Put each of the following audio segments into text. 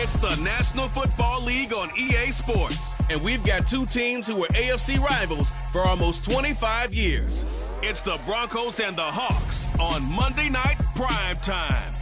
It's the National Football League on EA Sports, and we've got two teams who were AFC rivals for almost 25 years. It's the Broncos and the Hawks on Monday Night Prime Time.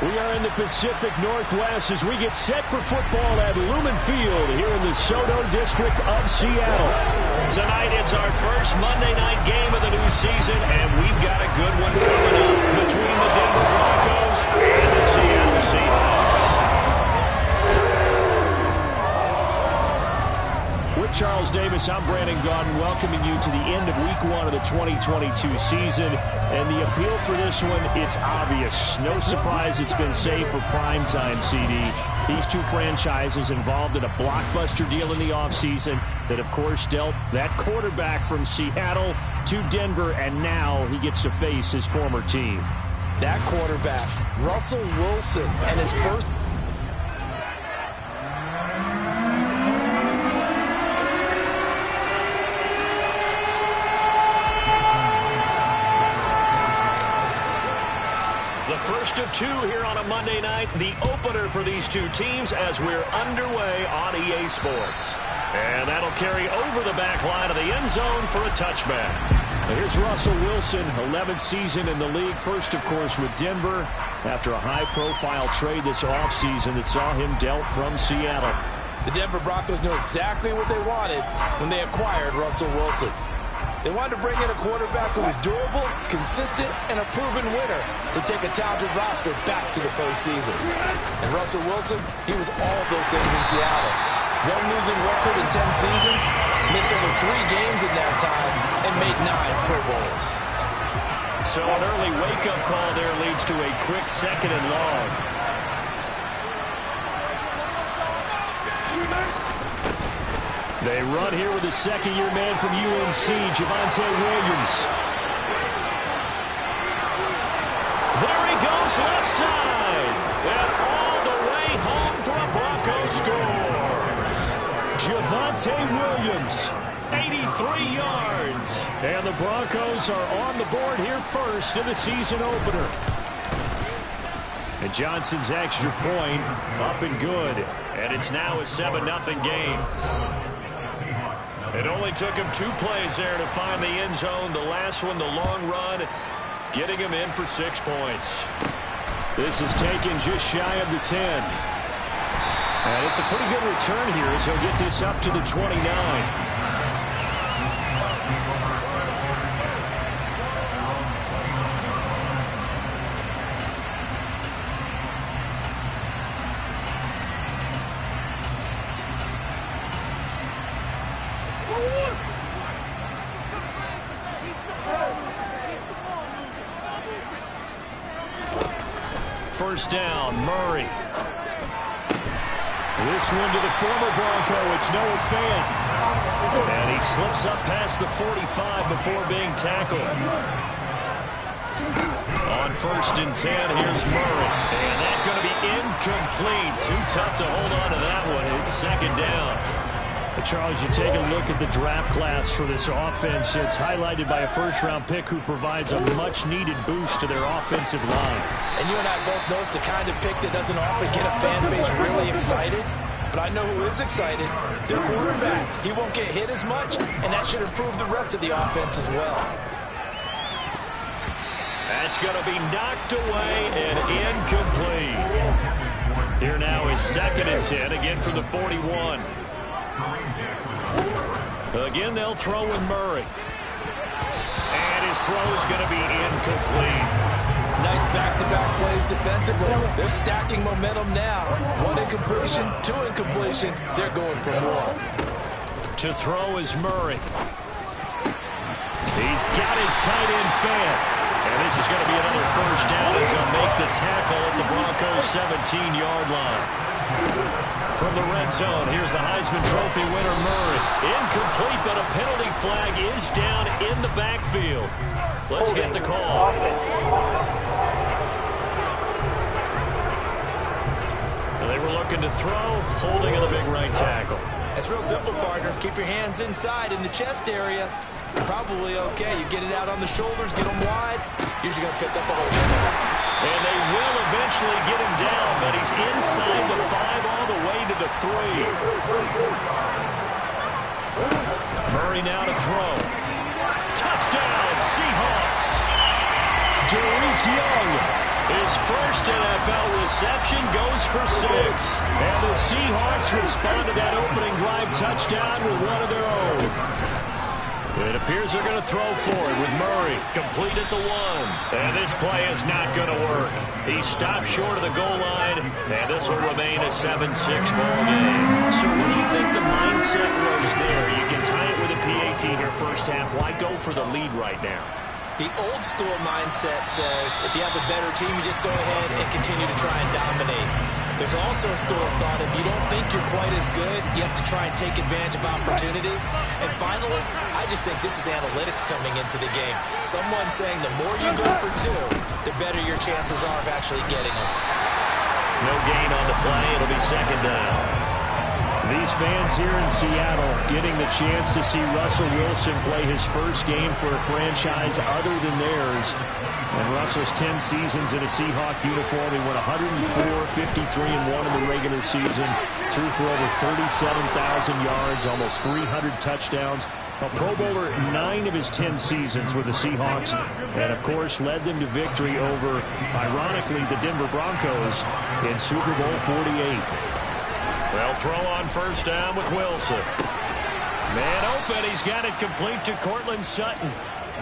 We are in the Pacific Northwest as we get set for football at Lumen Field here in the Soto District of Seattle. Tonight it's our first Monday night game of the new season, and we've got a good one coming up between the Denver Broncos and the Seattle Seahawks. With Charles Davis, I'm Brandon Gaudin, welcoming you to the end of Week 1 of the 2022 season. And the appeal for this one, it's obvious. No surprise it's been saved for primetime, CD. These two franchises involved in a blockbuster deal in the offseason that, of course, dealt that quarterback from Seattle to Denver, and now he gets to face his former team. That quarterback, Russell Wilson, and his first... First of two here on a Monday night, the opener for these two teams as we're underway on EA Sports. And that'll carry over the back line of the end zone for a touchback. And here's Russell Wilson, 11th season in the league. First, of course, with Denver after a high-profile trade this offseason that saw him dealt from Seattle. The Denver Broncos knew exactly what they wanted when they acquired Russell Wilson. They wanted to bring in a quarterback who was durable, consistent, and a proven winner to take a talented roster back to the postseason. And Russell Wilson, he was all of those things in Seattle. One losing record in 10 seasons, missed over 3 games in that time, and made 9 Pro Bowls. So an early wake-up call there leads to a quick second and long. They run here with a second-year man from UNC, Javonte Williams. There he goes left side. And all the way home for a Broncos score. Javonte Williams, 83 yards. And the Broncos are on the board here first in the season opener. And Johnson's extra point up and good. And it's now a 7-0 game. It only took him 2 plays there to find the end zone. The last one, the long run, getting him in for 6 points. This is taken just shy of the 10. And it's a pretty good return here as he'll get this up to the 29. First down, Murray. This one to the former Bronco. It's Noah Fant. And he slips up past the 45 before being tackled. On 1st and 10, here's Murray. And that's going to be incomplete. Too tough to hold on to that one. It's 2nd down. Charles, you take a look at the draft class for this offense. It's highlighted by a first-round pick who provides a much-needed boost to their offensive line. And you and I both know it's the kind of pick that doesn't often get a fan base really excited. But I know who is excited. Their quarterback. He won't get hit as much, and that should improve the rest of the offense as well. That's going to be knocked away and incomplete. Here now is 2nd and 10, again from the 41. Again, they'll throw with Murray. And his throw is going to be incomplete. Nice back-to-back plays defensively. They're stacking momentum now. 1 incompletion, 2 incompletion. They're going for more. To throw is Murray. He's got his tight end Fant. And this is going to be another first down as they'll make the tackle at the Broncos' 17-yard line. From the red zone, here's the Heisman Trophy winner, Murray. Incomplete, but a penalty flag is down in the backfield. Let's get the call. They were looking to throw, holding on the big right tackle. It's real simple, partner. Keep your hands inside in the chest area. Probably okay. You get it out on the shoulders, get them wide. Usually going to pick up a whole. And they will eventually get him down, but he's inside the 5 all the way to the 3. Murray now to throw. Touchdown, Seahawks. Derek Young, his first NFL reception goes for 6. And the Seahawks respond to that opening drive touchdown with one of their own. It appears they're going to throw for it with Murray. Complete at the 1. And this play is not going to work. He stopped short of the goal line, and this will remain a 7-6 ball game. So what do you think the mindset was there? You can tie it with a PAT here first half. Why go for the lead right now? The old school mindset says if you have a better team, you just go ahead and continue to try and dominate. There's also a school of thought, if you don't think you're quite as good, you have to try and take advantage of opportunities. And finally, I just think this is analytics coming into the game. Someone saying the more you go for 2, the better your chances are of actually getting them. No gain on the play. It'll be second down. These fans here in Seattle getting the chance to see Russell Wilson play his first game for a franchise other than theirs. And Russell's 10 seasons in a Seahawk uniform. He went 104, 53-1 in the regular season. Threw for over 37,000 yards, almost 300 touchdowns. A Pro Bowler 9 of his 10 seasons with the Seahawks. And, of course, led them to victory over, ironically, the Denver Broncos in Super Bowl 48. They'll throw on first down with Wilson. Man open. He's got it complete to Cortland Sutton.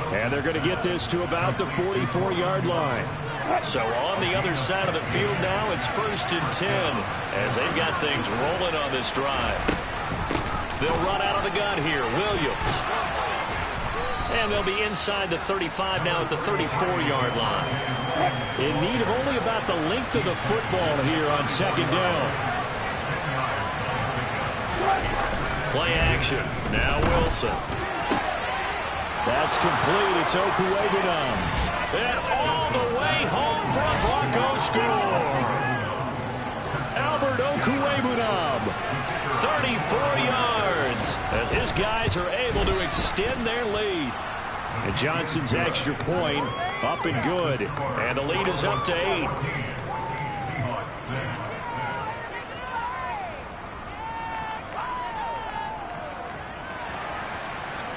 And they're going to get this to about the 44-yard line. So on the other side of the field now, it's 1st and 10 as they've got things rolling on this drive. They'll run out of the gun here. Williams. And they'll be inside the 35 now at the 34-yard line. In need of only about the length of the football here on second down. Play action. Now Wilson. That's complete. It's Okuwebunam. And all the way home for a Broncos score. Albert Okuwebunam. 34 yards as his guys are able to extend their lead. And Johnson's extra point up and good. And the lead is up to 8.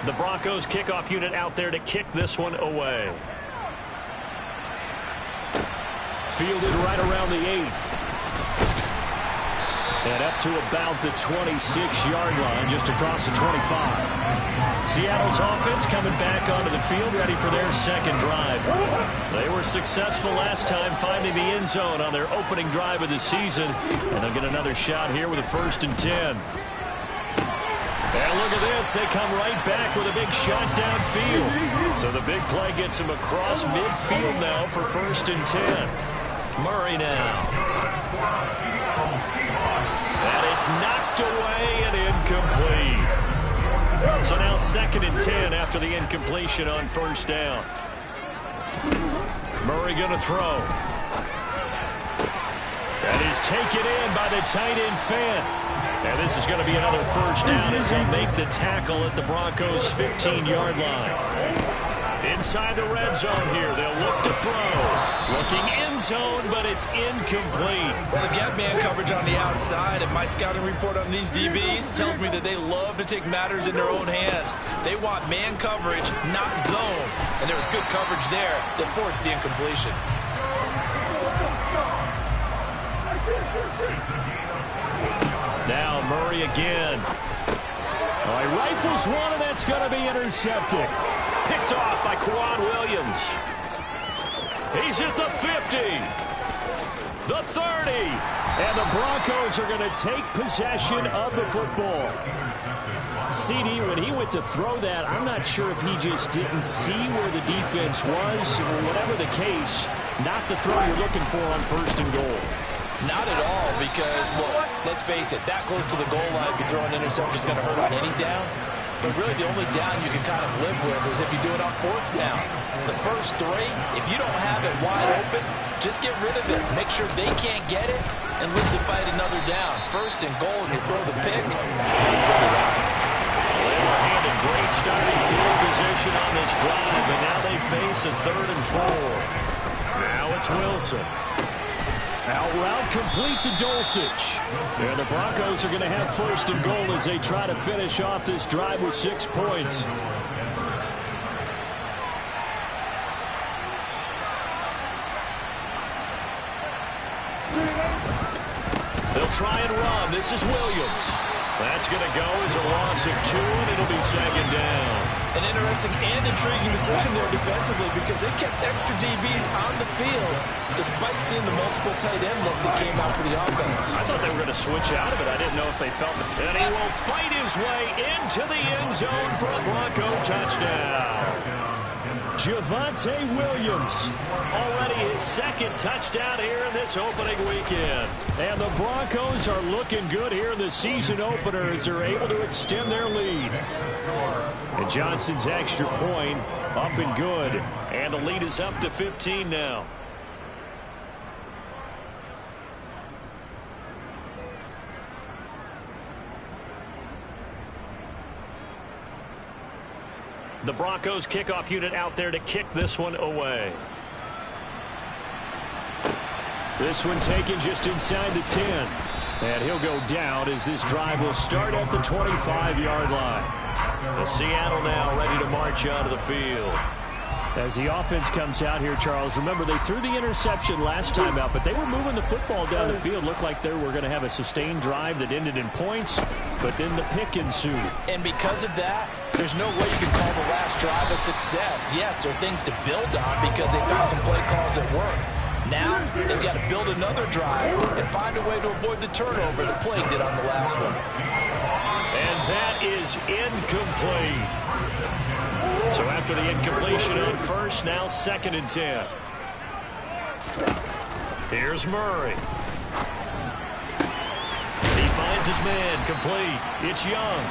The Broncos kickoff unit out there to kick this one away. Fielded right around the 8. And up to about the 26-yard line, just across the 25. Seattle's offense coming back onto the field, ready for their second drive. They were successful last time finding the end zone on their opening drive of the season. And they'll get another shot here with a 1st and 10. And look at this. They come right back with a big shot downfield. So the big play gets him across midfield now for 1st and 10. Murray now. And it's knocked away and incomplete. So now 2nd and 10 after the incompletion on first down. Murray going to throw. That is taken in by the tight end Fant. And this is going to be another first down as they make the tackle at the Broncos' 15-yard line. Inside the red zone here, they'll look to throw. Looking end zone, but it's incomplete. Well, they've got man coverage on the outside, and my scouting report on these DBs tells me that they love to take matters in their own hands. They want man coverage, not zone. And there was good coverage there that forced the incompletion. Now Murray again. Oh, he rifles one, and that's going to be intercepted. Picked off by Quan Williams. He's at the 50. The 30. And the Broncos are going to take possession of the football. CD, when he went to throw that, I'm not sure if he just didn't see where the defense was, or whatever the case, not the throw you're looking for on 1st and goal. Not at all, because, look, let's face it, that close to the goal line, if you throw an interception, is going to hurt on any down. But really, the only down you can kind of live with is if you do it on 4th down. The first 3, if you don't have it wide open, Just get rid of it. Make sure they can't get it and live to fight another down. First and goal, and you throw the pick. They were handed great starting field position on this drive, but now they face a 3rd and 4. Now it's Wilson. Out route complete to Dulcich. And the Broncos are going to have 1st and goal as they try to finish off this drive with 6 points. They'll try and run. This is Williams. That's going to go as a loss of 2, and it'll be 2nd down. An interesting and intriguing decision there defensively because they kept extra DBs on the field despite seeing the multiple tight end look that came out for the offense. I thought they were going to switch out of it. I didn't know if they felt it. And he will fight his way into the end zone for a Bronco touchdown. Javonte Williams, already his 2nd touchdown here in this opening weekend. And the Broncos are looking good here in the season opener as they're able to extend their lead. And Johnson's extra point up and good. And the lead is up to 15 now. The Broncos kickoff unit out there to kick this one away. This one taken just inside the 10. And he'll go down as this drive will start at the 25-yard line. And Seattle now ready to march onto the field. As the offense comes out here, Charles, remember they threw the interception last time out, but they were moving the football down the field. Looked like they were going to have a sustained drive that ended in points, but then the pick ensued. And because of that, there's no way you can call the last drive a success. Yes, there are things to build on because they found some play calls that work. Now, they've got to build another drive and find a way to avoid the turnover that plagued it on the last one. And that is incomplete. So after the incompletion on first, now 2nd and 10. Here's Murray. He finds his man, complete. It's Young.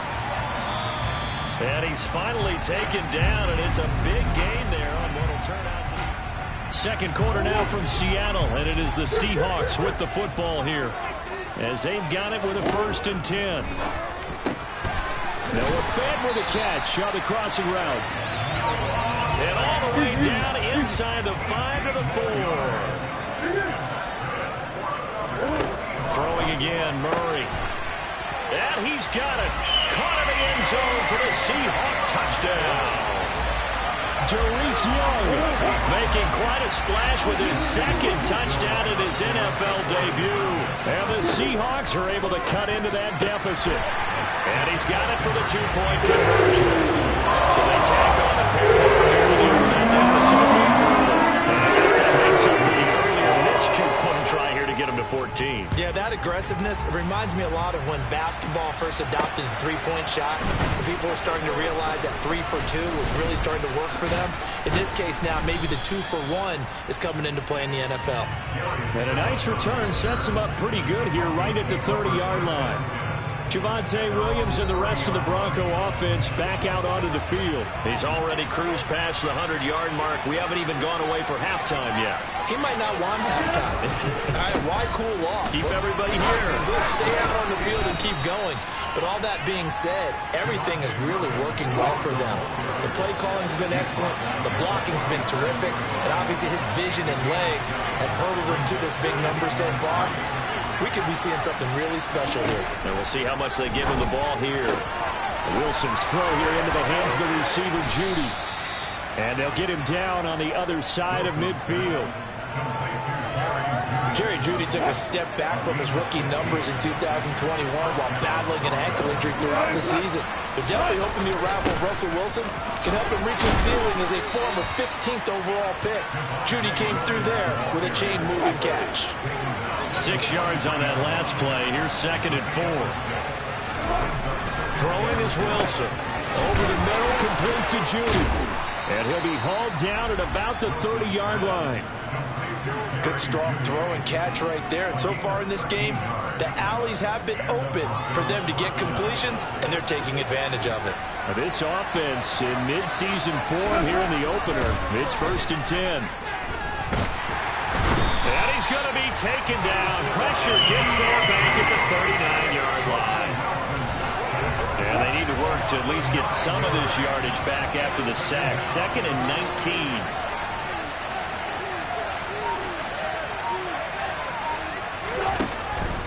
And he's finally taken down, and it's a big gain there on what will turn out to... 2nd quarter now from Seattle, and it is the Seahawks with the football here as they've got it with a 1st and 10. Noah Fant with a catch on the crossing route. And all the way down inside the 5 to the 4. Throwing again, Murray. And he's got it. Caught in the end zone for the Seahawk touchdown. Derek Young making quite a splash with his 2nd touchdown in his NFL debut. And the Seahawks are able to cut into that deficit. And he's got it for the 2-point conversion. So they tack on a pair more here to narrow that deficit a bit further. And I guess that makes up for the earlier missed 2-point try here to get him to 14. Yeah, that aggressiveness reminds me a lot of when basketball first adopted the 3-point shot. People were starting to realize that 3 for 2 was really starting to work for them. In this case now, maybe the 2 for 1 is coming into play in the NFL. And a nice return sets him up pretty good here right at the 30-yard line. Javonte Williams and the rest of the Bronco offense back out onto the field. He's already cruised past the 100-yard mark. We haven't even gone away for halftime yet. He might not want halftime. All right, why cool off? Keep everybody here. They'll stay out on the field and keep going. But all that being said, everything is really working well for them. The play calling's been excellent. The blocking's been terrific. And obviously his vision and legs have hurdled him to this big number so far. We could be seeing something really special here. And we'll see how much they give him the ball here. Wilson's throw here into the hands of the receiver, Judy. And they'll get him down on the other side of midfield. Jerry Jeudy took a step back from his rookie numbers in 2021 while battling an ankle injury throughout the season. They're definitely hoping the arrival of Russell Wilson can help him reach his ceiling as a former 15th overall pick. Jeudy came through there with a chain-moving catch. 6 yards on that last play. Here's 2nd and 4. Throwing is Wilson. Over the middle, complete to Judy. And he'll be hauled down at about the 30-yard line. Good strong throw and catch right there. And so far in this game, the alleys have been open for them to get completions, and they're taking advantage of it. This offense in midseason form here in the opener. It's 1st and 10. And he's going to be taken down. Pressure gets there back at the 39-yard line. And they need to work to at least get some of this yardage back after the sack. 2nd and 19.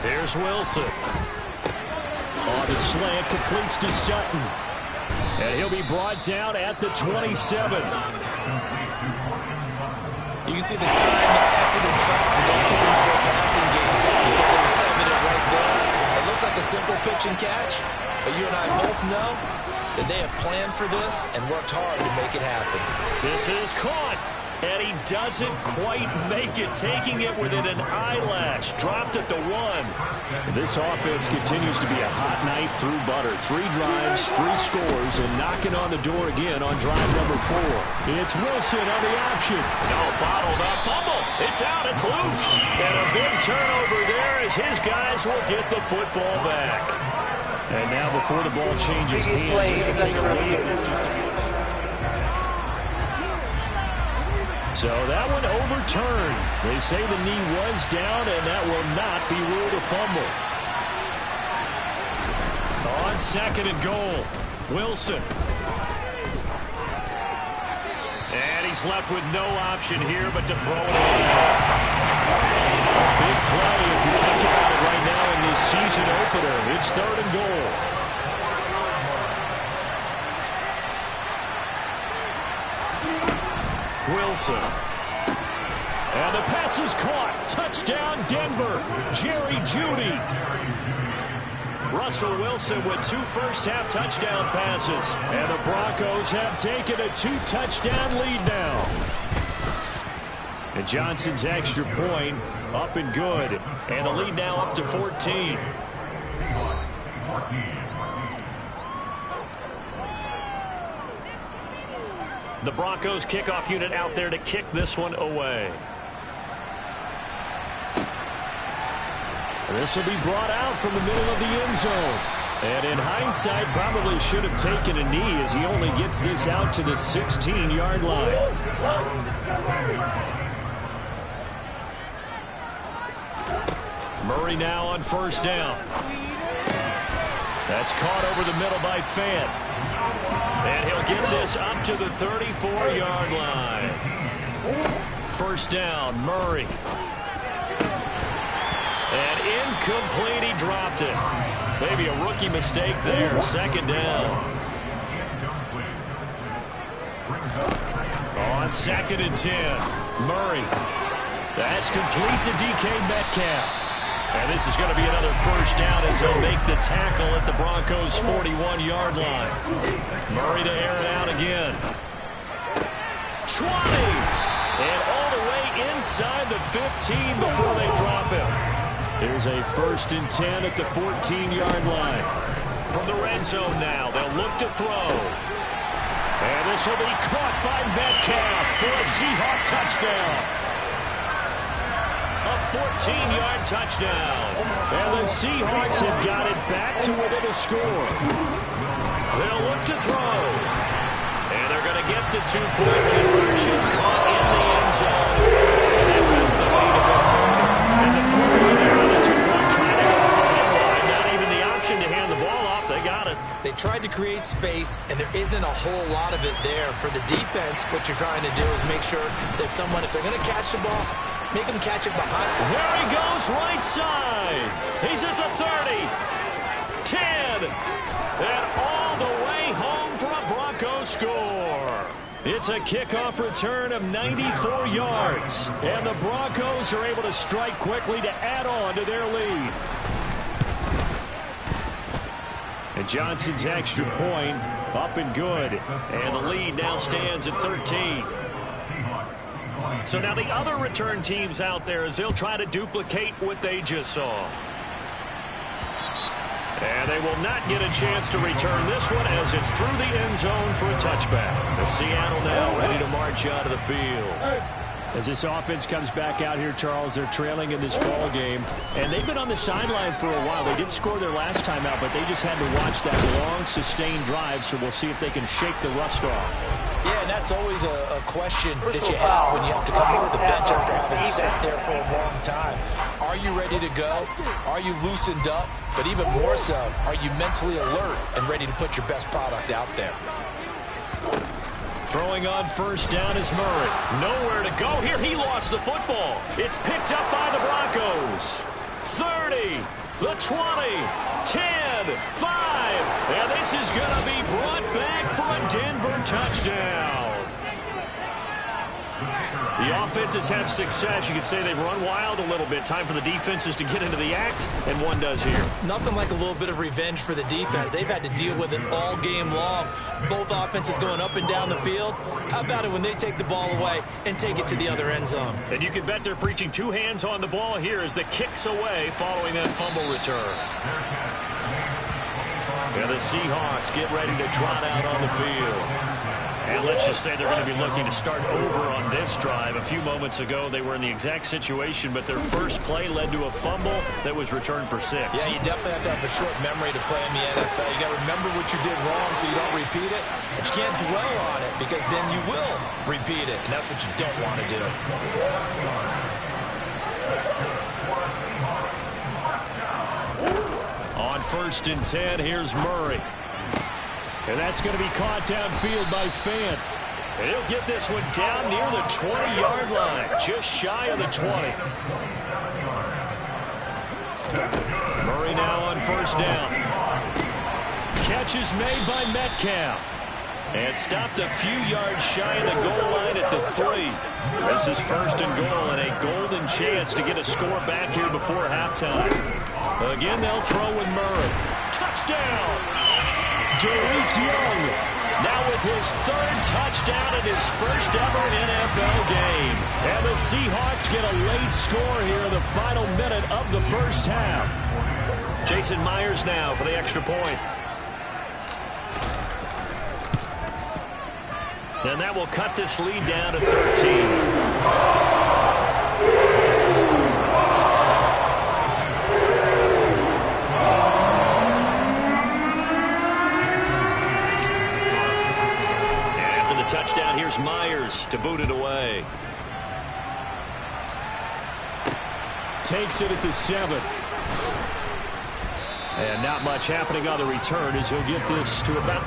Here's Wilson. On the slant, completes to Sutton. And he'll be brought down at the 27. You can see the time, the effort, and thought that they put into their passing game because it was evident right there. It looks like a simple pitch and catch, but you and I both know that they have planned for this and worked hard to make it happen. This is caught, and he doesn't quite make it, taking it within an eyelash. Dropped at the 1. This offense continues to be a hot knife through butter. 3 drives, 3 scores, and knocking on the door again on drive number 4. It's Wilson on the option. No, bottled up, fumble. It's out, it's loose. And a big turnover there as his guys will get the football back. And now before the ball changes hands, they're going to take a lead. So that one overturned. They say the knee was down, and that will not be ruled a fumble. On 2nd and goal, Wilson. And he's left with no option here but to throw it away. A big play if you think about it right now in this season opener. It's 3rd and goal. Wilson. And the pass is caught. Touchdown, Denver. Jerry Jeudy. Russell Wilson with 2 first-half touchdown passes. And the Broncos have taken a 2-touchdown lead now. And Johnson's extra point up and good. And the lead now up to 14. The Broncos kickoff unit out there to kick this one away. This will be brought out from the middle of the end zone. And in hindsight, probably should have taken a knee as he only gets this out to the 16-yard line. Murray now on 1st down. That's caught over the middle by Fant. And he'll get this up to the 34-yard line. 1st down, Murray. And incomplete, he dropped it. Maybe a rookie mistake there. 2nd down. On 2nd and 10, Murray. That's complete to DK Metcalf. And this is going to be another 1st down as they'll make the tackle at the Broncos' 41-yard line. Murray to air it out again. 20! And all the way inside the 15 before they drop him. Here's a 1st and 10 at the 14-yard line. From the red zone now, they'll look to throw. And this will be caught by Metcalf for a Seahawk touchdown. A 14-yard touchdown. And the Seahawks have got it back to within a score. They'll look to throw. And they're going to get the 2-point conversion caught in the end zone. And that puts the lead a bit further. And the throw there on the 2-point trying to go far wide. Not even the option to hand the ball off. They got it. They tried to create space, and there isn't a whole lot of it there. For the defense, what you're trying to do is make sure that if they're going to catch the ball, make him catch it behind. There he goes, right side. He's at the 30. 10. And all the way home for a Broncos score. It's a kickoff return of 94 yards. And the Broncos are able to strike quickly to add on to their lead. And Johnson's extra point up and good. And the lead now stands at 13. So now the other return teams out there as they'll try to duplicate what they just saw. And they will not get a chance to return this one as it's through the end zone for a touchback. The Seattle now ready to march out of the field. As this offense comes back out here, Charles, they're trailing in this ball game. And they've been on the sideline for a while. They did score their last time out, but they just had to watch that long, sustained drive, so we'll see if they can shake the rust off. Yeah, and that's always a question that you have when you have to come off the bench after having sat there for a long time. Are you ready to go? Are you loosened up? But even more so, are you mentally alert and ready to put your best product out there? Throwing on first down is Murray. Nowhere to go here. He lost the football. It's picked up by the Broncos. 30, the 20, 10, 5. And this is going to be brought back for a Denver touchdown. The offenses have success. You could say they've run wild a little bit. Time for the defenses to get into the act, and one does here. Nothing like a little bit of revenge for the defense. They've had to deal with it all game long. Both offenses going up and down the field. How about it when they take the ball away and take it to the other end zone? And you can bet they're preaching two hands on the ball here as the kick's away following that fumble return. And the Seahawks get ready to trot out on the field. And let's just say they're going to be looking to start over on this drive. A few moments ago, they were in the exact situation, but their first play led to a fumble that was returned for 6. Yeah, you definitely have to have a short memory to play in the NFL. You got to remember what you did wrong so you don't repeat it. But you can't dwell on it because then you will repeat it, and that's what you don't want to do. On 1st and 10, here's Murray. And that's going to be caught downfield by Fant. And he'll get this one down near the 20-yard line, just shy of the 20. Murray now on first down. Catch is made by Metcalf. And stopped a few yards shy of the goal line at the 3. This is 1st and goal and a golden chance to get a score back here before halftime. Again, they'll throw with Murray. Touchdown! Derek Young now with his 3rd touchdown in his first ever NFL game. And the Seahawks get a late score here in the final minute of the first half. Jason Myers now for the extra point. And that will cut this lead down to 13. Touchdown, here's Myers to boot it away. Takes it at the 7. And not much happening on the return as he'll get this to about...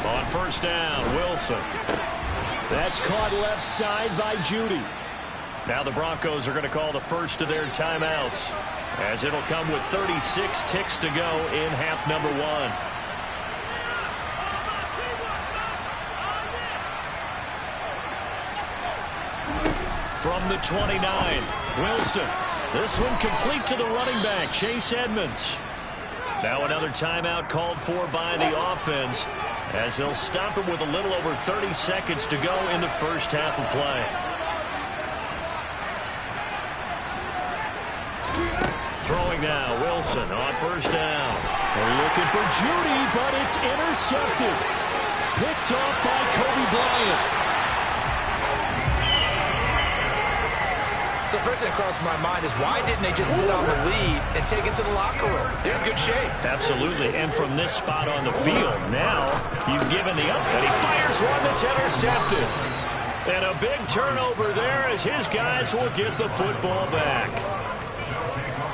On first down, Wilson. That's caught left side by Judy. Now the Broncos are going to call the first of their timeouts, as it'll come with 36 ticks to go in half number 1. From the 29, Wilson. This one complete to the running back, Chase Edmonds. Now another timeout called for by the offense, as they'll stop it with a little over 30 seconds to go in the first half of play. Throwing now, Wilson on first down. They're looking for Judy, but it's intercepted. Picked off by Kobe Bryant. So the first thing that crossed my mind is why didn't they just sit on the lead and take it to the locker room? They're in good shape. Absolutely, and from this spot on the field, now you've given the up, and he fires one that's intercepted. And a big turnover there as his guys will get the football back.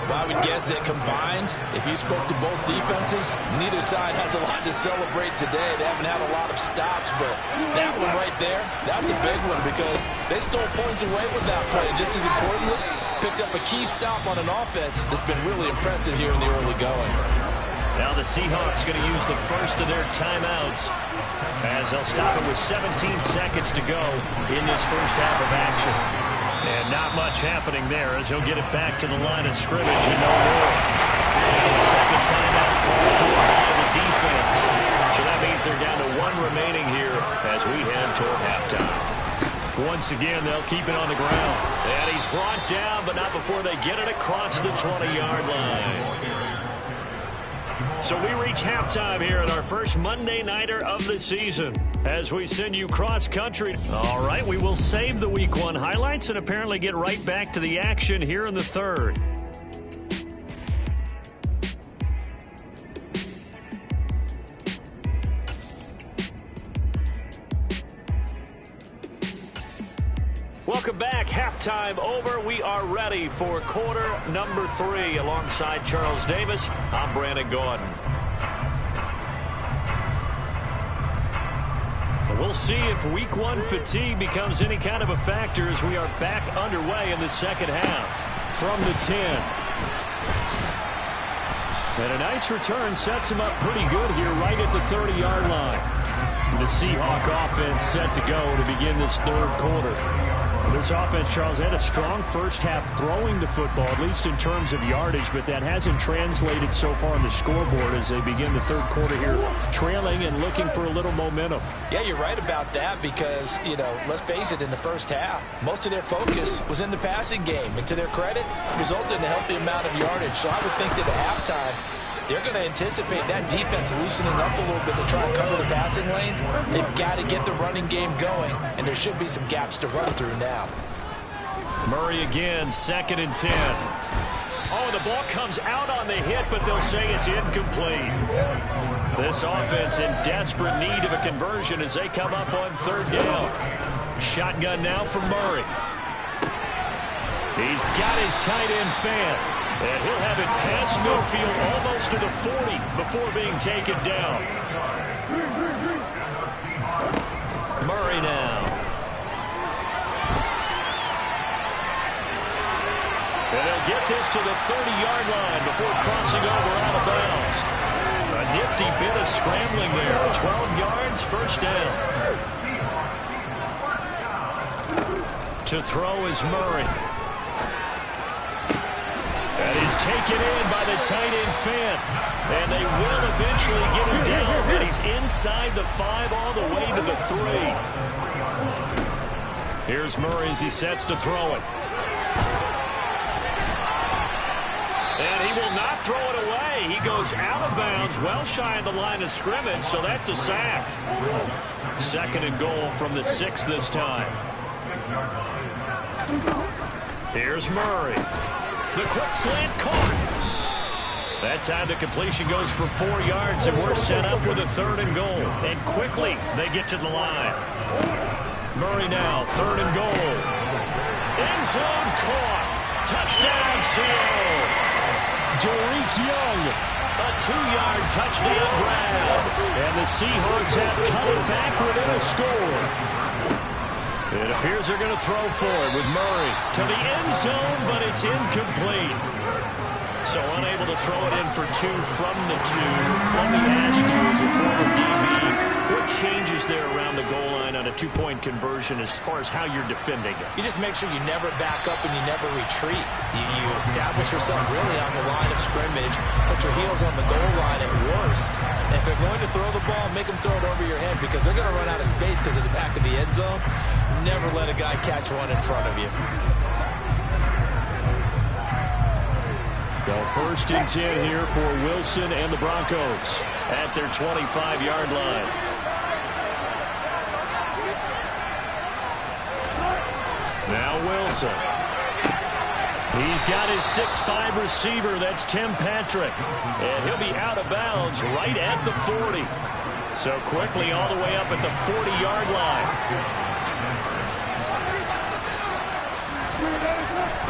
Well, I would guess that combined, if you spoke to both defenses, neither side has a lot to celebrate today. They haven't had a lot of stops, but that one right there, that's a big one because they stole points away with that play. Just as importantly, picked up a key stop on an offense that's been really impressive here in the early going. Now the Seahawks going to use the first of their timeouts as they'll stop it with 17 seconds to go in this first half of action. And not much happening there as he'll get it back to the line of scrimmage and no more. Now the second timeout called for by the defense. So that means they're down to one remaining here as we head toward halftime. Once again, they'll keep it on the ground. And he's brought down, but not before they get it across the 20-yard line. So we reach halftime here at our first Monday Nighter of the season as we send you cross-country. All right, we will save the Week 1 highlights and apparently get right back to the action here in the third. Welcome back. Halftime over. We are ready for quarter number 3. Alongside Charles Davis, I'm Brandon Gordon. We'll see if Week 1 fatigue becomes any kind of a factor as we are back underway in the second half. From the 10. And a nice return sets him up pretty good here right at the 30-yard line. The Seahawk offense set to go to begin this third quarter. This offense, Charles, had a strong first half throwing the football, at least in terms of yardage, but that hasn't translated so far on the scoreboard as they begin the third quarter here, trailing and looking for a little momentum. Yeah, you're right about that because, let's face it, in the first half, most of their focus was in the passing game. And to their credit, resulted in a healthy amount of yardage. So I would think that at halftime, they're going to anticipate that defense loosening up a little bit to try and cover the passing lanes. They've got to get the running game going, and there should be some gaps to run through now. Murray again, 2nd and 10. Oh, the ball comes out on the hit, but they'll say it's incomplete. This offense in desperate need of a conversion as they come up on 3rd down. Shotgun now from Murray. He's got his tight end fan. And he'll have it past midfield almost to the 40 before being taken down. Murray now. And he'll get this to the 30-yard line before crossing over out of bounds. A nifty bit of scrambling there. 12 yards, first down. To throw is Murray. And he's taken in by the tight end fan. And they will eventually get him down. And he's inside the 5 all the way to the 3. Here's Murray as he sets to throw it. And he will not throw it away. He goes out of bounds, well shy of the line of scrimmage, so that's a sack. 2nd and goal from the 6 this time. Here's Murray. The quick slant caught. That time the completion goes for 4 yards, and we're set up with a 3rd and goal. And quickly they get to the line. Murray now, 3rd and goal. End zone caught. Touchdown, Seattle. Derek Young. A 2-yard touchdown grab. And the Seahawks have cut it back within a score. It appears they're going to throw for it with Murray to the end zone, but it's incomplete. So unable to throw it in for 2 from the 2. Let me ask you as a former DB, what changes there around the goal line on a 2-point conversion as far as how you're defending it? You just make sure you never back up and you never retreat. You establish yourself really on the line of scrimmage, put your heels on the goal line at worst. And if they're going to throw the ball, make them throw it over your head because they're going to run out of space because of the back of the end zone. Never let a guy catch one in front of you. So 1st and 10 here for Wilson and the Broncos at their 25-yard line. Now Wilson. He's got his 6'5" receiver. That's Tim Patrick. And he'll be out of bounds right at the 40. So quickly all the way up at the 40-yard line.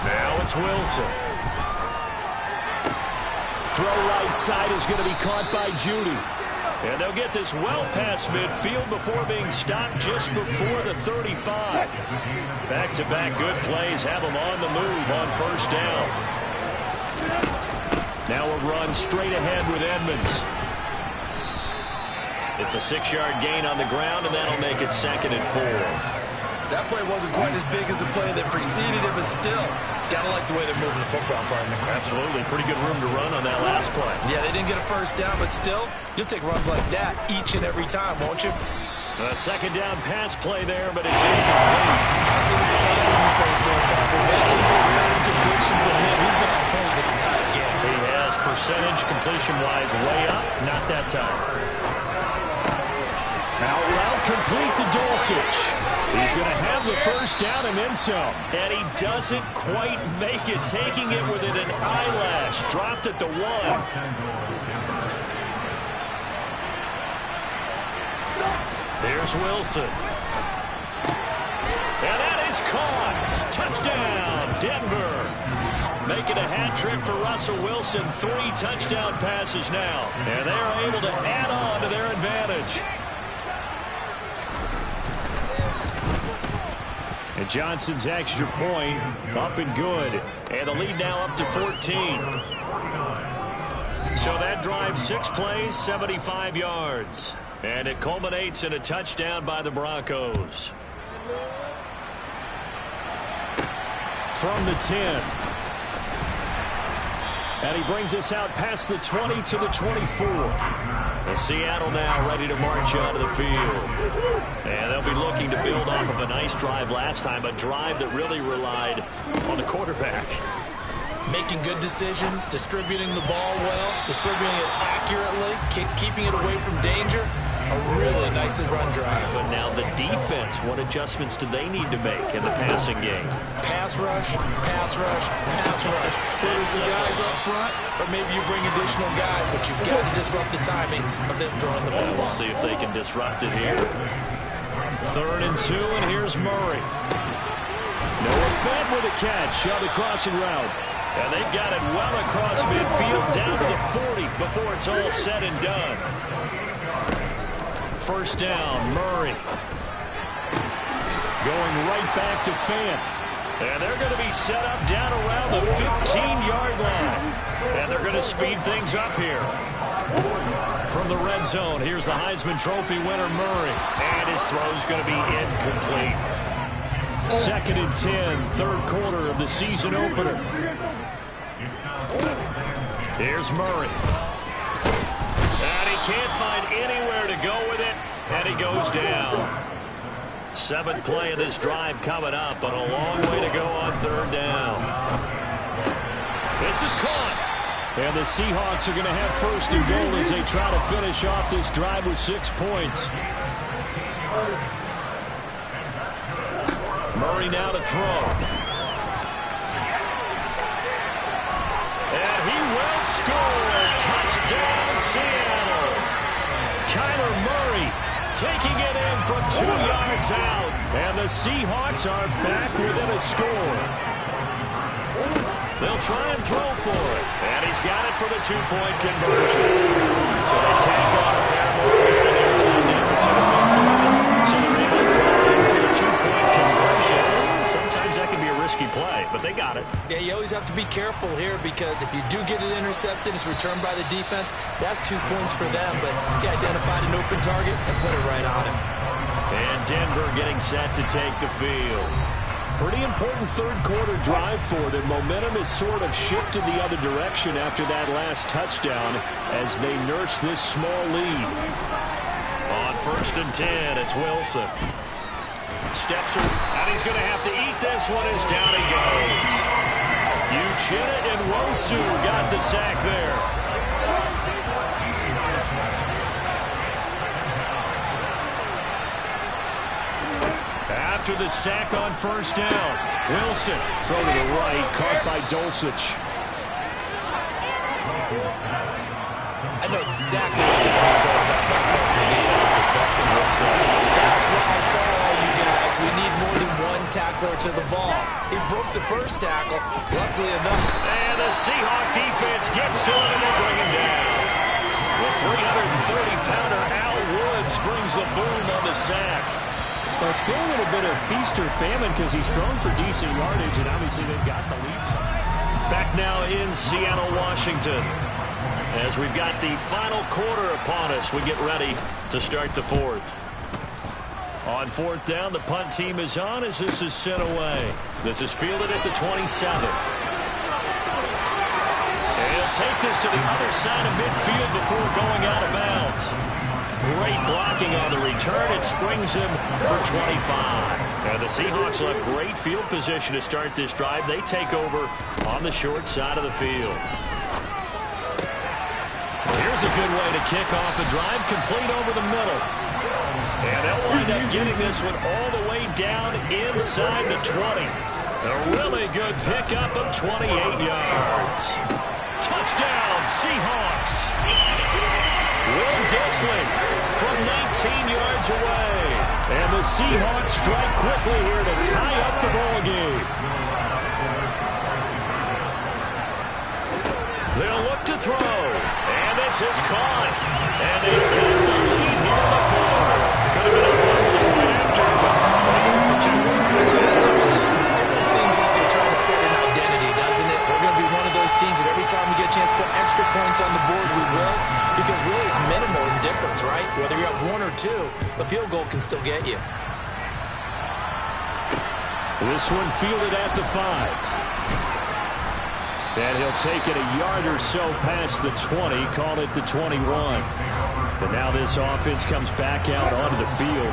Now it's Wilson. Throw right side is going to be caught by Judy. And they'll get this well past midfield before being stopped just before the 35. Back-to-back good plays have them on the move on first down. Now a run straight ahead with Edmonds. It's a 6-yard gain on the ground, and that'll make it 2nd and 4. That play wasn't quite as big as the play that preceded it, but still, gotta like the way they're moving the football, partner. Absolutely. Pretty good room to run on that last play. Yeah, they didn't get a first down, but still, you'll take runs like that each and every time, won't you? A 2nd down pass play there, but it's incomplete. I see the surprise in your face there, partner. That is a real incompletion from him. He's been on point this entire game. He has percentage completion-wise way up. Not that time. Out route complete to Dulcich. He's going to have the first down and then some. And he doesn't quite make it, taking it within an eyelash. Dropped at the 1. There's Wilson. And that is caught. Touchdown, Denver. Making a hat trick for Russell Wilson. 3 touchdown passes now. And they're able to add on to their advantage. And Johnson's extra point up and good. And the lead now up to 14. So that drive 6 plays, 75 yards. And it culminates in a touchdown by the Broncos. From the 10. And he brings us out past the 20 to the 24. And Seattle now ready to march onto the field. And they'll be looking to build off of a nice drive last time, a drive that really relied on the quarterback. Making good decisions, distributing the ball well, distributing it accurately, keeping it away from danger. A really nicely run drive. But now the defense, what adjustments do they need to make in the passing game? Pass rush, pass rush, pass rush. Whether it's the guys up front, or maybe you bring additional guys, but you've got to disrupt the timing of them throwing the football. We'll see if they can disrupt it here. 3rd and 2, and here's Murray. Noah Fant with a catch on the crossing route. And they've got it well across midfield down to the 40 before it's all said and done. First down, Murray. Going right back to Fant. And they're going to be set up down around the 15-yard line. And they're going to speed things up here. From the red zone, here's the Heisman Trophy winner, Murray. And his throw's going to be incomplete. 2nd and 10, 3rd quarter of the season opener. Here's Murray. And he can't find anywhere to go with it, and he goes down. 7th play of this drive coming up, but a long way to go on 3rd down. This is caught. And the Seahawks are going to have 1st and goal as they try to finish off this drive with 6 points. Murray now to throw. And he will score. Touchdown, Seattle. Kyler Murray taking it in from 2 yards out. And the Seahawks are back within a score. They'll try and throw for it. And he's got it for the 2-point conversion. So they tack on a pair more here and there on deficit of midfield. So they're able to throw in for the 2-point conversion. Sometimes that can be a risky play, but they got it. Yeah, you always have to be careful here because if you do get it intercepted, it's returned by the defense. That's 2 points for them, but he identified an open target and put it right on him. And Denver getting set to take the field. Pretty important 3rd quarter drive for them. Momentum has sort of shifted the other direction after that last touchdown as they nurse this small lead. On 1st and 10, it's Wilson. Steps her, and he's going to have to eat this one as down he goes. Uchenna and Wosu got the sack there. After the sack on 1st down, Wilson. Throw to the right, caught by Dulcich. I know exactly what's going to be said about that play from the defensive perspective. That's why I tell all you guys we need more than one tackler to the ball. He broke the first tackle, luckily enough. And the Seahawk defense gets to him and they bring him down. The 330-pounder the boom on the sack. Well, it's been a little bit of feast or famine because he's thrown for decent yardage, and obviously they've got the lead. Back now in Seattle, Washington. As we've got the final quarter upon us, we get ready to start the fourth. On fourth down, the punt team is on as this is sent away. This is fielded at the 27. And he'll take this to the other side of midfield before going out of bounds. Great blocking on the return. It springs him for 25. And the Seahawks will have great field position to start this drive. They take over on the short side of the field. Here's a good way to kick off a drive, complete over the middle. And they'll wind up getting this one all the way down inside the 20. A really good pickup of 28 yards. Touchdown, Seahawks. Will Dissling from 19 yards away. And the Seahawks strike quickly here to tie up the ball game. They'll look to throw. And this is caught. And they've got the lead here in the fourth. Could have been a point after, but it seems like they're trying to set an identity, doesn't it? We're going to be one of those teams that every time we get a chance to put extra points on the board, we will. Because really it's minimal in difference, right? Whether you're up 1 or 2, a field goal can still get you. This one fielded at the 5. And he'll take it a yard or so past the 20, call it the 21. But now this offense comes back out onto the field.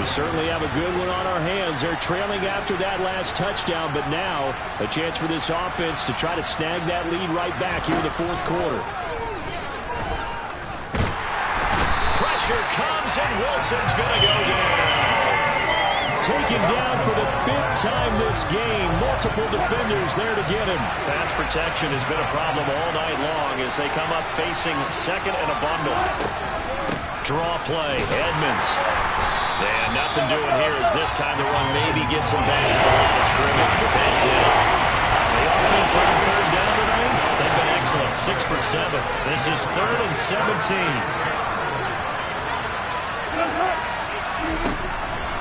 We certainly have a good one on our hands. They're trailing after that last touchdown, but now a chance for this offense to try to snag that lead right back here in the fourth quarter. Pressure comes, and Wilson's going to go down. Taken down for the 5th time this game. Multiple defenders there to get him. Pass protection has been a problem all night long as they come up facing second and a bundle. Draw play, Edmonds. And nothing doing here as this time the run maybe gets him back to the line of scrimmage, but that's it. The offense on third down tonight, they've been excellent, 6 for 7. This is 3rd and 17.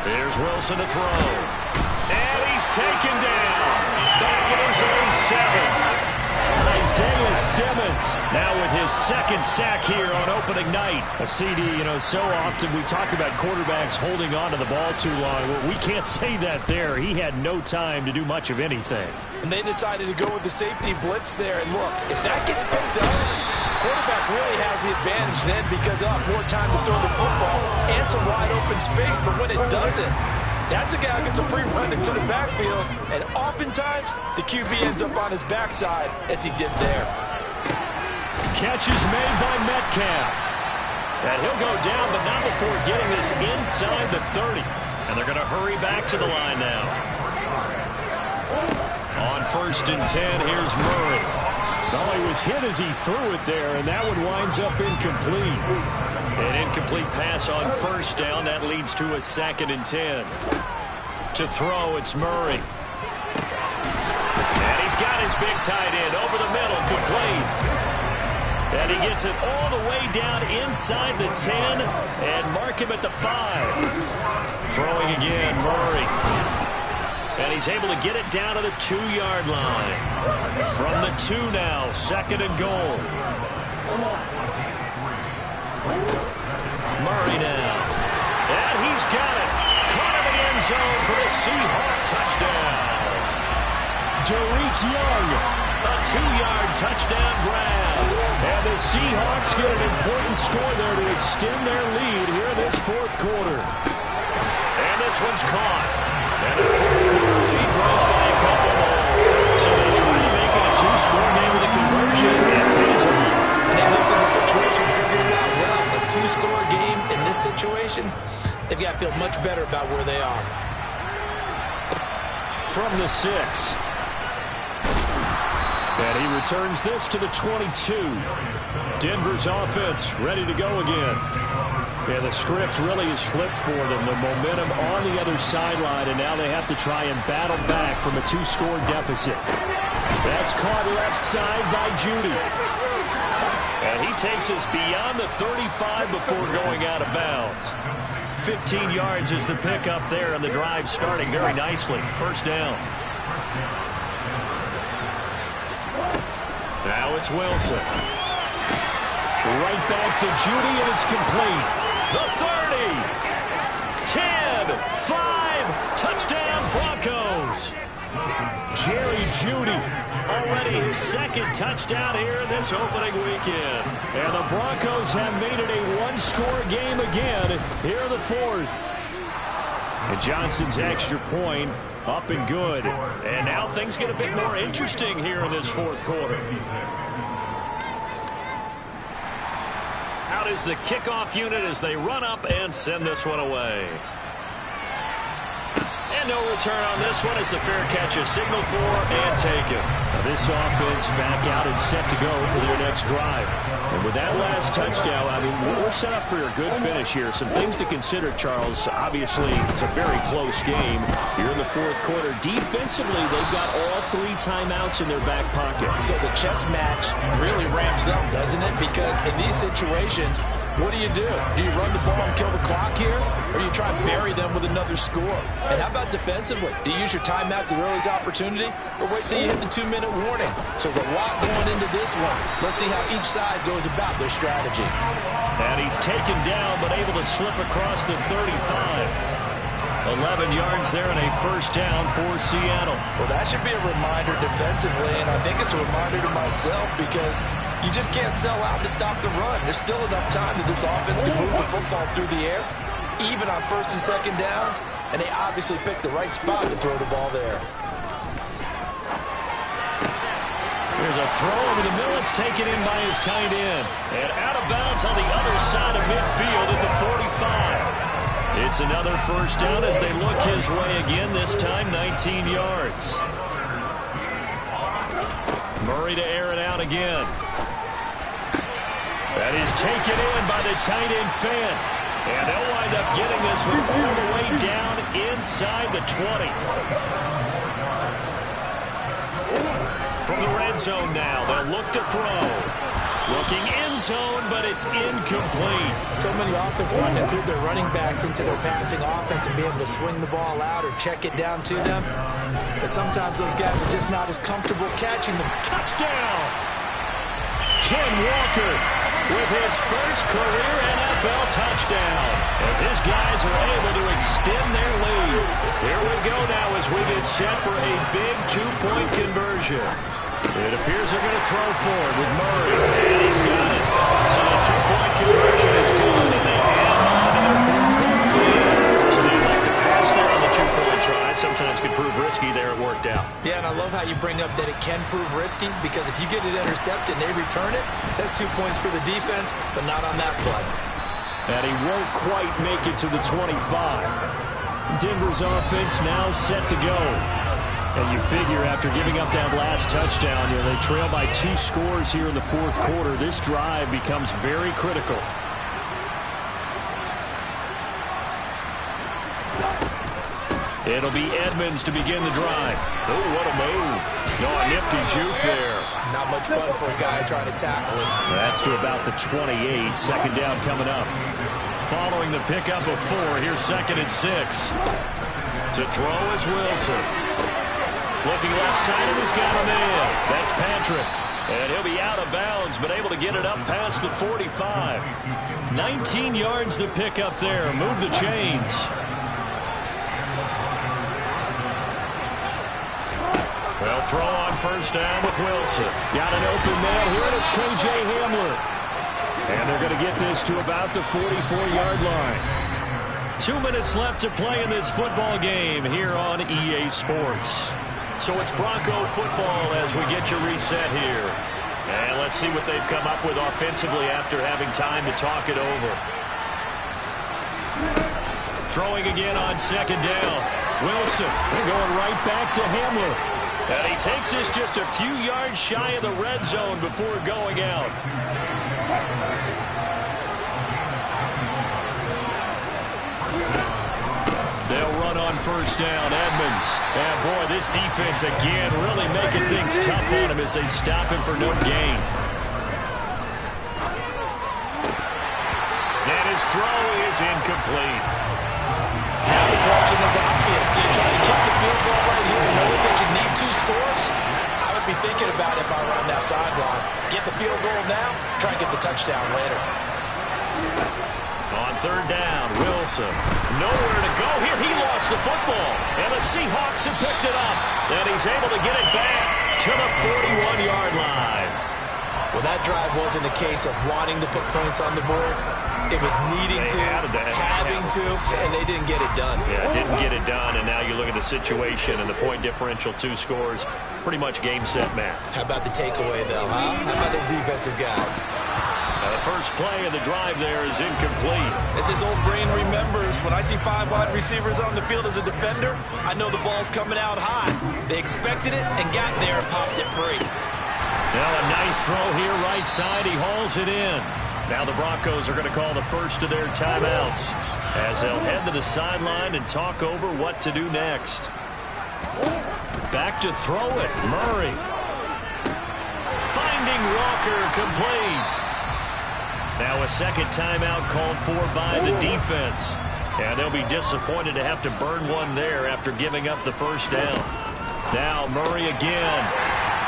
There's Wilson to throw. And he's taken down. Back in his own 7. Isaiah Simmons now with his 2nd sack here on opening night. A CD, so often we talk about quarterbacks holding on to the ball too long. Well, we can't say that there. He had no time to do much of anything. And they decided to go with the safety blitz there. And look, if that gets picked up, quarterback really has the advantage then because he'll have more time to throw the football and some wide open space. But when it doesn't, that's a guy who gets a free run into the backfield. And oftentimes, the QB ends up on his backside as he did there. Catch is made by Metcalf. And he'll go down, but not before getting this inside the 30. And they're going to hurry back to the line now. On 1st and 10, here's Murray. No, he was hit as he threw it there, and that one winds up incomplete. An incomplete pass on 1st down. That leads to a 2nd and 10. To throw, it's Murray. And he's got his big tight end over the middle, complete. And he gets it all the way down inside the 10 and mark him at the 5. Throwing again, Murray. And he's able to get it down to the 2-yard line. From the 2 now, 2nd and goal. Murray now. And he's got it. Caught in the end zone for the Seahawk touchdown. Tariq Young. A 2-yard touchdown grab. And the Seahawks get an important score there to extend their lead here in this fourth quarter. And this one's caught. And the fourth quarter lead grows by a couple more. So they try to make it a 2-score game with a conversion. And it pays off. And they looked at the situation and figured it out well. A 2-score game in this situation, they've got to feel much better about where they are. From the 6. And he returns this to the 22. Denver's offense ready to go again. Yeah, the script really is flipped for them. The momentum on the other sideline, and now they have to try and battle back from a 2-score deficit. That's caught left side by Judy. And he takes us beyond the 35 before going out of bounds. 15 yards is the pickup there, and the drive starting very nicely. First down. Now it's Wilson. Right back to Judy, and it's complete. The 30, 10, 5, touchdown Broncos. Jerry Judy, already his second touchdown here this opening weekend. And the Broncos have made it a one-score game again here in the fourth. And Johnson's extra point up and good. And now things get a bit more interesting here in this fourth quarter. Out is the kickoff unit as they run up and send this one away. And no return on this one as the fair catch is signaled for and taken. Now this offense back out and set to go for their next drive. And with that last touchdown, I mean, we're set up for a good finish here. Some things to consider, Charles. Obviously, it's a very close game here in the fourth quarter. Defensively, they've got all 3 timeouts in their back pocket. So the chess match really ramps up, doesn't it? Because in these situations, what do? Do you run the ball and kill the clock here? Or do you try and bury them with another score? And how about defensively? Do you use your timeouts at early's opportunity? Or wait till you hit the 2-minute warning? So there's a lot going into this one. Let's see how each side goes about their strategy. And he's taken down, but able to slip across the 35. 11 yards there and a first down for Seattle. Well, that should be a reminder defensively, and I think it's a reminder to myself because you just can't sell out to stop the run. There's still enough time that this offense can move the football through the air, even on first and second downs, and they obviously picked the right spot to throw the ball there. There's a throw over the middle. It's taken in by his tight end. And out of bounds on the other side of midfield at the 45. It's another first down as they look his way again, this time 19 yards. Murray to air it out again. That is taken in by the tight end Fant. And they'll wind up getting this one all the way down inside the 20. From the red zone now, they'll look to throw. Looking end zone, but it's incomplete. So many offenses want to include their running backs into their passing offense and be able to swing the ball out or check it down to them. But sometimes those guys are just not as comfortable catching them. Touchdown! Ken Walker with his first career NFL touchdown as his guys are able to extend their lead. Here we go now as we get set for a big two-point conversion. It appears they're going to throw forward with Murray, and he's got it. So the two-point conversion is good, and they add on to their fourth quarter lead. So they like to pass there on the two-point try. Sometimes can prove risky. There it worked out. Yeah, and I love how you bring up that it can prove risky, because if you get it intercepted and they return it, that's 2 points for the defense, but not on that play. And he won't quite make it to the 25. Denver's offense now set to go. And you figure after giving up that last touchdown, they trail by 2 scores here in the fourth quarter. This drive becomes very critical. It'll be Edmonds to begin the drive. Oh, what a move. No, a nifty juke there. Not much fun for a guy trying to tackle him. That's to about the 28. Second down coming up. Following the pickup of 4, here's 2nd and 6. To throw is Wilson. Looking left side, and he's got a man. That's Patrick. And he'll be out of bounds, but able to get it up past the 45. 19 yards to pick up there. Move the chains. They'll throw on first down with Wilson. Got an open man here, and it's K.J. Hamler. And they're going to get this to about the 44-yard line. 2 minutes left to play in this football game here on EA Sports. So it's Bronco football as we get you reset here. And let's see what they've come up with offensively after having time to talk it over. Throwing again on second down. Wilson, they're going right back to Hamler. And he takes this just a few yards shy of the red zone before going out. They'll run on first down. Edmonds. And boy, this defense again really making things tough on him as they stop him for no gain. his throw is incomplete. Now the question is obvious. Do you try to kick the field goal right here knowing that you need 2 scores? I would be thinking about it if I were on that sideline. Get the field goal now, try and get the touchdown later. On 3rd down, Wilson. Nowhere to go here. He lost the football. And the Seahawks have picked it up. And he's able to get it back to the 41-yard line. Well, that drive wasn't a case of wanting to put points on the board. It was needing to, having to, and they didn't get it done. Yeah, didn't get it done, and now you look at the situation and the point differential, 2 scores, pretty much game, set, match. How about the takeaway, though, huh? How about those defensive guys? Now the first play of the drive there is incomplete. As his old brain remembers, when I see 5 wide receivers on the field as a defender, I know the ball's coming out high. They expected it and got there and popped it free. Now a nice throw here right side. He hauls it in. Now the Broncos are going to call the first of their timeouts as they'll head to the sideline and talk over what to do next. Back to throw it. Murray. Finding Walker, complete. Now a second timeout called for by the defense. And they'll be disappointed to have to burn one there after giving up the first down. Now Murray again.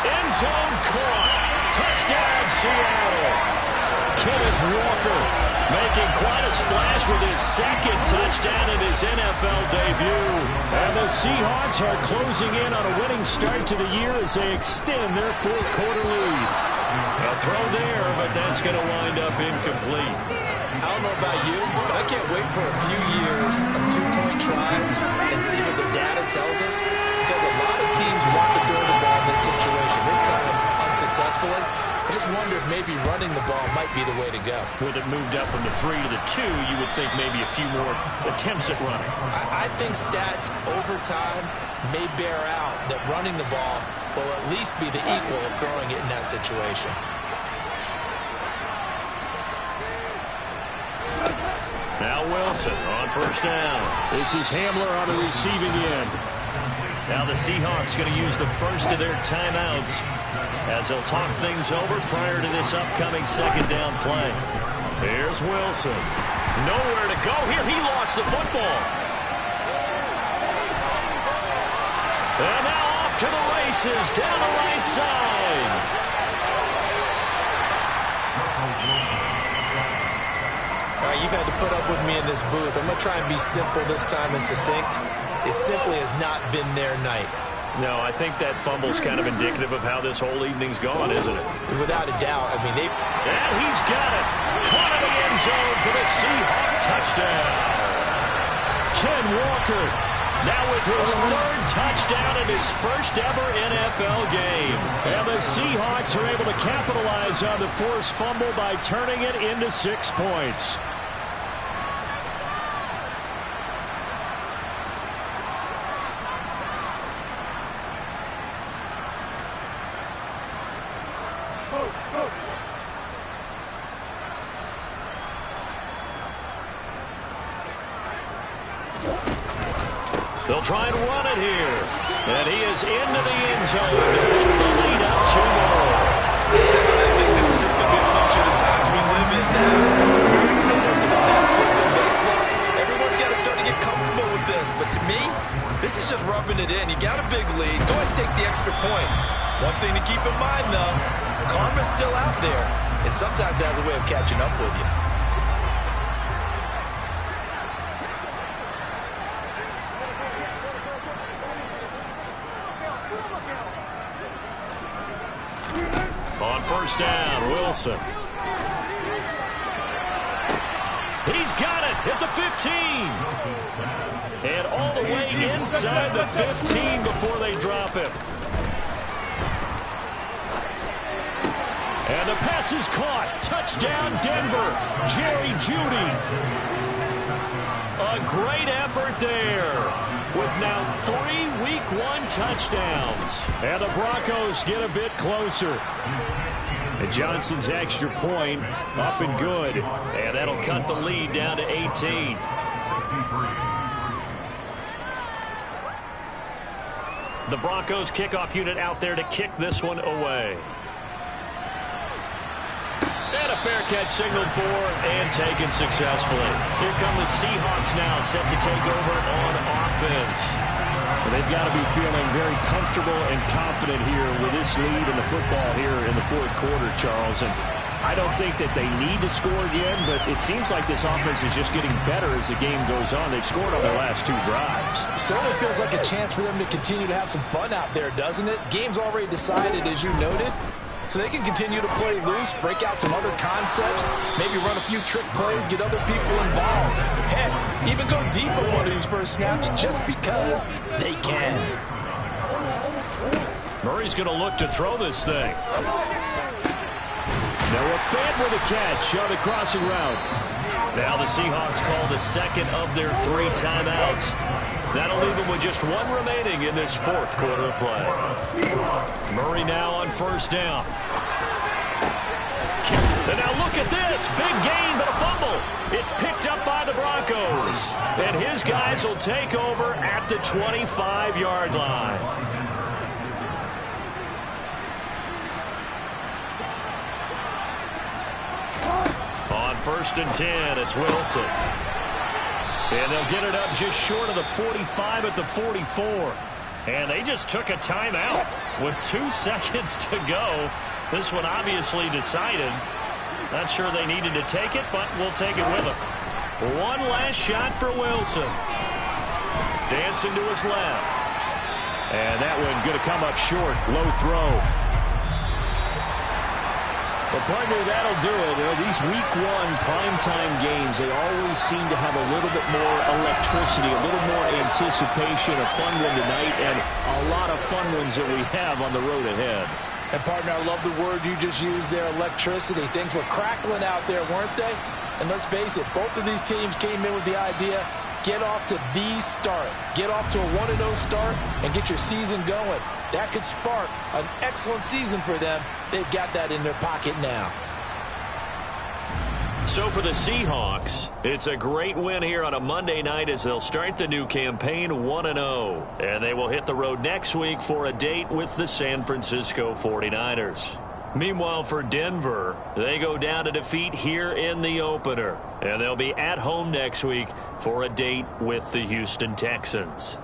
End zone caught. Touchdown, Seattle. Kenneth Walker making quite a splash with his second touchdown in his NFL debut. And the Seahawks are closing in on a winning start to the year as they extend their 4th quarter lead. A throw there, but that's going to wind up incomplete. I don't know about you, but I can't wait for a few years of 2-point tries and see what the data tells us, because a lot of teams want to throw the ball in this situation. This time, unsuccessfully. I just wonder if maybe running the ball might be the way to go. With it moved up from the 3 to the 2, you would think maybe a few more attempts at running. I think stats over time may bear out that running the ball will at least be the equal of throwing it in that situation. Now Wilson on first down. This is Hamler on the receiving end. Now the Seahawks going to use the first of their timeouts as they'll talk things over prior to this upcoming second down play. Here's Wilson. Nowhere to go here. He lost the football. And now off to the races down the right side. All right, you've had to put up with me in this booth. I'm going to try and be simple this time and succinct. It simply has not been their night. No, I think that fumble's kind of indicative of how this whole evening's gone, isn't it? Without a doubt. I mean, And he's got it. Caught in the end zone for the Seahawk touchdown. Ken Walker now with his 3rd touchdown in his first ever NFL game. And the Seahawks are able to capitalize on the forced fumble by turning it into 6 points. They'll try and run it here. And he is into the end zone to put the lead up 2 more. I think this is just going to be a function of the times we live in now. Very similar to the pep football and baseball. Everyone's got to start to get comfortable with this. But to me, this is just rubbing it in. You got a big lead. Go ahead and take the extra point. One thing to keep in mind, though, karma's still out there. And sometimes it has a way of catching up with you. On first down, Wilson. He's got it at the 15. And all the way inside the 15 before they drop him. And the pass is caught. Touchdown, Denver. Jerry Jeudy. A great effort there with now 3 Week 1 touchdowns. And the Broncos get a bit closer. And Johnson's extra point up and good. And that'll cut the lead down to 18. The Broncos kickoff unit out there to kick this one away. And a fair catch signaled for and taken successfully. Here come the Seahawks now, set to take over on offense. Well, they've got to be feeling very comfortable and confident here with this lead in the football here in the fourth quarter, Charles. And I don't think that they need to score again, but it seems like this offense is just getting better as the game goes on. They've scored on their last 2 drives. Certainly feels like a chance for them to continue to have some fun out there, doesn't it? Game's already decided, as you noted. So they can continue to play loose, break out some other concepts, maybe run a few trick plays, get other people involved. Heck, even go deep on one of these first snaps just because they can. Murray's going to look to throw this thing. Noah Fant with a catch on the crossing route. Now the Seahawks call the second of their 3 timeouts. That'll leave them with just 1 remaining in this fourth quarter of play. Murray now on first down. And now look at this. Big gain, but a fumble. It's picked up by the Broncos. And his guys will take over at the 25-yard line. On first and 10, it's Wilson. And they'll get it up just short of the 45 at the 44. And they just took a timeout with 2 seconds to go. This one obviously decided. Not sure they needed to take it, but we'll take it with them. One last shot for Wilson. Dancing to his left. And that one going to come up short. Low throw. Well, partner, that'll do it. You know, these week 1 primetime games, they always seem to have a little bit more electricity, a little more anticipation. A fun one tonight, and a lot of fun ones that we have on the road ahead. And, partner, I love the word you just used there, electricity. Things were crackling out there, weren't they? And let's face it, both of these teams came in with the idea, get off to the start. Get off to a 1-0 start and get your season going. That could spark an excellent season for them. They've got that in their pocket now. So for the Seahawks, it's a great win here on a Monday night as they'll start the new campaign 1-0. And they will hit the road next week for a date with the San Francisco 49ers. Meanwhile, for Denver, they go down to defeat here in the opener. And they'll be at home next week for a date with the Houston Texans.